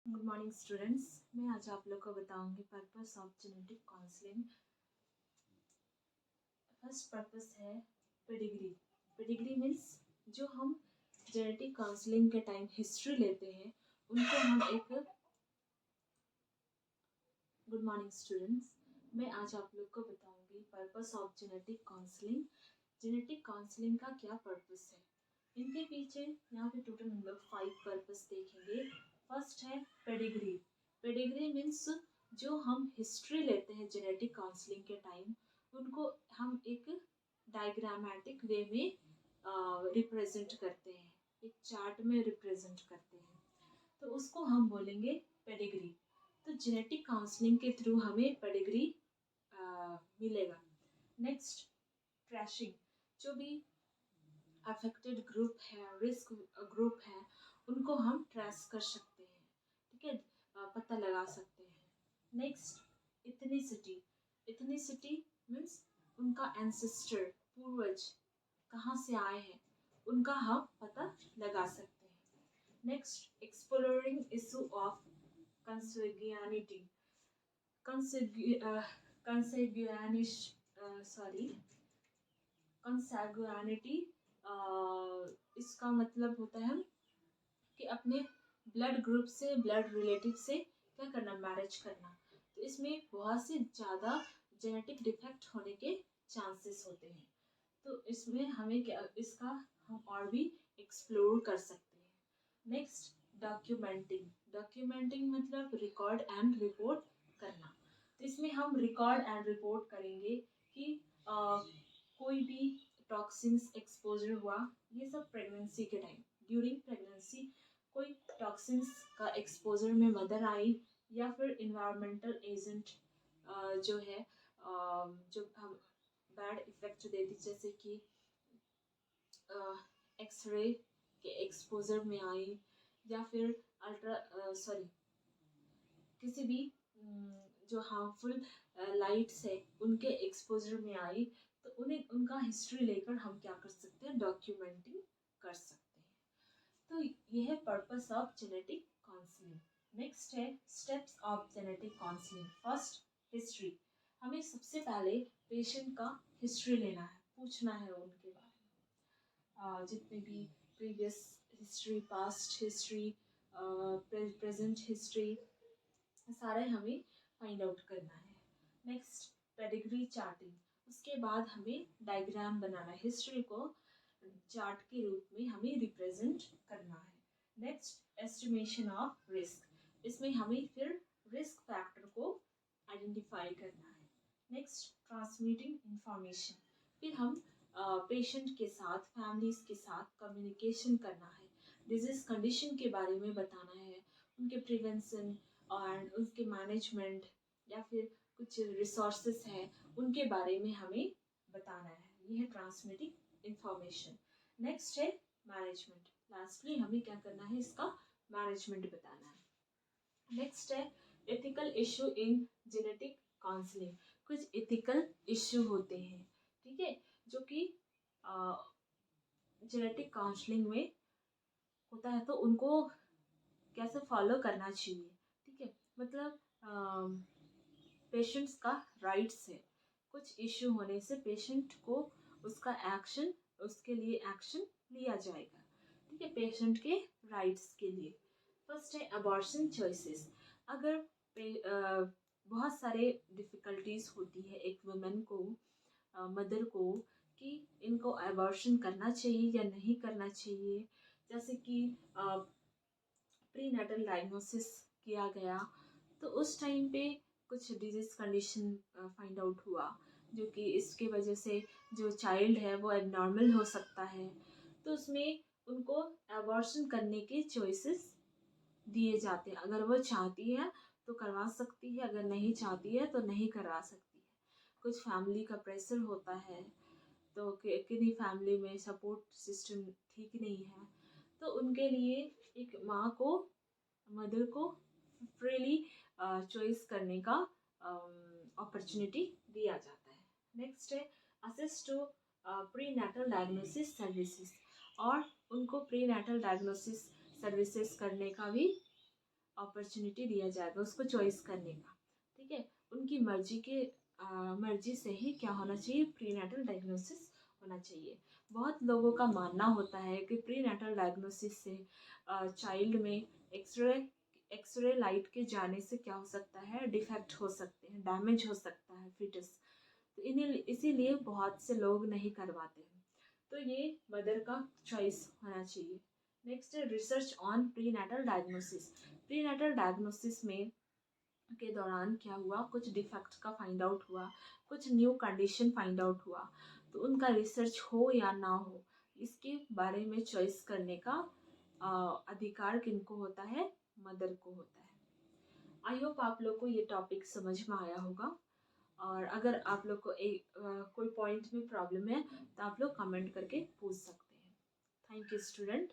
Good morning students. मैं आज आप लोग को बताऊंगी purpose of genetic counselling. First purpose है पेडिग्री। पेडिग्री मीन्स जो हम जेनेटिक काउंसलिंग के टाइम हिस्ट्री लेते हैं उनको हम एक गुड मॉर्निंग स्टूडेंट्स। मैं आज आप लोग को बताऊंगी purpose of genetic counselling. Genetic counselling का क्या पर्पस है, इनके पीछे यहाँ पे टोटल हम लोग 5 पर्पस देखेंगे। फर्स्ट है पेडिग्री। पेडिग्री मीन्स जो हम हिस्ट्री लेते हैं जेनेटिक काउंसलिंग के टाइम उनको हम एक डायग्रामेटिक वे में रिप्रेजेंट करते हैं, एक चार्ट में रिप्रेजेंट करते हैं, तो उसको हम बोलेंगे पेडिग्री। तो जेनेटिक काउंसलिंग के थ्रू हमें पेडिग्री मिलेगा। नेक्स्ट ट्रैशिंग, जो भी अफेक्टेड ग्रुप है, रिस्क ग्रुप है, उनको हम ट्रेस कर सकते हैं, ठीक है, पता लगा सकते हैं। Next ethnicity. इथनिसिटी मीन्स उनका एंसेस्टर, पूर्वज कहाँ से आए हैं, उनका हम पता लगा सकते हैं। Next exploring issue of consanguinity. Consanguinity sorry consanguinity, इसका मतलब होता है कि अपने ब्लड ग्रुप से, ब्लड रिलेटिव से क्या करना, मैरिज करना। तो इसमें बहुत से ज़्यादा जेनेटिक डिफेक्ट होने के चांसेस होते हैं, तो इसमें हमें क्या, इसका हम और भी एक्सप्लोर कर सकते हैं। Next documenting. डॉक्यूमेंटिंग मतलब रिकॉर्ड एंड रिपोर्ट करना। तो इसमें हम रिकॉर्ड एंड रिपोर्ट करेंगे कि कोई भी टॉक्सिन्स एक्सपोजर हुआ, ये सब प्रेगनेंसी के टाइम, ड्यूरिंग प्रेगनेंसी कोई टॉक्सिन्स का एक्सपोजर में मदर आई, या फिर इन्वायरमेंटल एजेंट जो है जो हम बैड इफेक्ट देती, जैसे कि एक्सरे के एक्सपोजर में आई, या फिर अल्ट्रा सॉरी किसी भी जो हार्मफुल लाइट्स है उनके एक्सपोजर में आई, तो उन्हें उनका हिस्ट्री लेकर हम क्या कर सकते हैं, डॉक्यूमेंटिंग कर सकते हैं। तो यह है purpose of genetic counselling. Next है steps of genetic counselling. First history. हमें सबसे पहले पेशेंट का हिस्ट्री लेना है, पूछना है उनके बारे में, जितने भी previous history, past history, present history, सारे हमें फाइंड आउट करना है। Next pedigree charting. उसके बाद हमें डायग्राम बनाना है, हिस्ट्री को चार्ट के रूप में हमें रिप्रेजेंट करना है। Next estimation of risk. इसमें हमें फिर रिस्क फैक्टर को आइडेंटिफाई करना है। Next transmitting information. फिर हम पेशेंट के साथ, फैमिलीज के साथ कम्युनिकेशन करना है, डिजीज कंडीशन के बारे में बताना है, उनके प्रिवेंशन और उसके मैनेजमेंट, या फिर कुछ रिसोर्सेस है उनके बारे में हमें बताना है। ये है ट्रांसमिटिंग इंफॉर्मेशन। नेक्स्ट है मैनेजमेंट। लास्टली हमें क्या करना है, इसका मैनेजमेंट बताना है। नेक्स्ट है ethical issue in genetic counselling. कुछ एथिकल इशू होते हैं, ठीक है, जो कि जेनेटिक काउंसलिंग में होता है, तो उनको कैसे फॉलो करना चाहिए, ठीक है, मतलब पेशेंट्स का राइट्स है, कुछ इश्यू होने से पेशेंट को उसका एक्शन, उसके लिए एक्शन लिया जाएगा, ठीक है, पेशेंट के राइट्स के लिए। फर्स्ट है अबॉर्शन चॉइसेस। अगर बहुत सारे डिफ़िकल्टीज होती है एक वुमेन को, मदर को, कि इनको अबॉर्शन करना चाहिए या नहीं करना चाहिए, जैसे कि प्री नेटल डायग्नोसिस किया गया, तो उस टाइम पे कुछ डिजीज कंडीशन फाइंड आउट हुआ, जो कि इसके वजह से जो चाइल्ड है वो एबनॉर्मल हो सकता है, तो उसमें उनको अबॉर्शन करने के चॉइसेस दिए जाते हैं। अगर वो चाहती है तो करवा सकती है, अगर नहीं चाहती है तो नहीं करवा सकती है। कुछ फैमिली का प्रेशर होता है, तो किन्हीं फैमिली में सपोर्ट सिस्टम ठीक नहीं है, तो उनके लिए एक माँ को, मदर को फ्रीली चॉइस करने का अपॉर्चुनिटी दिया जाता है। नेक्स्ट है assist to prenatal diagnosis services, और उनको प्री नेटल डायग्नोसिस सर्विसेज करने का भी अपॉर्चुनिटी दिया जाएगा उसको चॉइस करने का। ठीक है, उनकी मर्जी से ही क्या होना चाहिए, प्रीनेटल डायग्नोसिस होना चाहिए। बहुत लोगों का मानना होता है कि प्रीनेटल डायग्नोसिस से चाइल्ड में एक्सरे लाइट के जाने से क्या हो सकता है, डिफेक्ट हो सकते हैं, डैमेज हो सकता है फिटस। तो इन्हें इसीलिए बहुत से लोग नहीं करवाते हैं। तो ये मदर का चॉइस होना चाहिए। नेक्स्ट है research on prenatal diagnosis. Prenatal diagnosis में के दौरान क्या हुआ, कुछ डिफेक्ट का फाइंड आउट हुआ, कुछ न्यू कंडीशन फाइंड आउट हुआ, तो उनका रिसर्च हो या ना हो, इसके बारे में चॉइस करने का अधिकार किनको होता है, मदर को होता है। आई होप आप लोग को ये टॉपिक समझ में आया होगा। और अगर आप लोग को कोई पॉइंट में प्रॉब्लम है तो आप लोग कमेंट करके पूछ सकते हैं। Thank you student.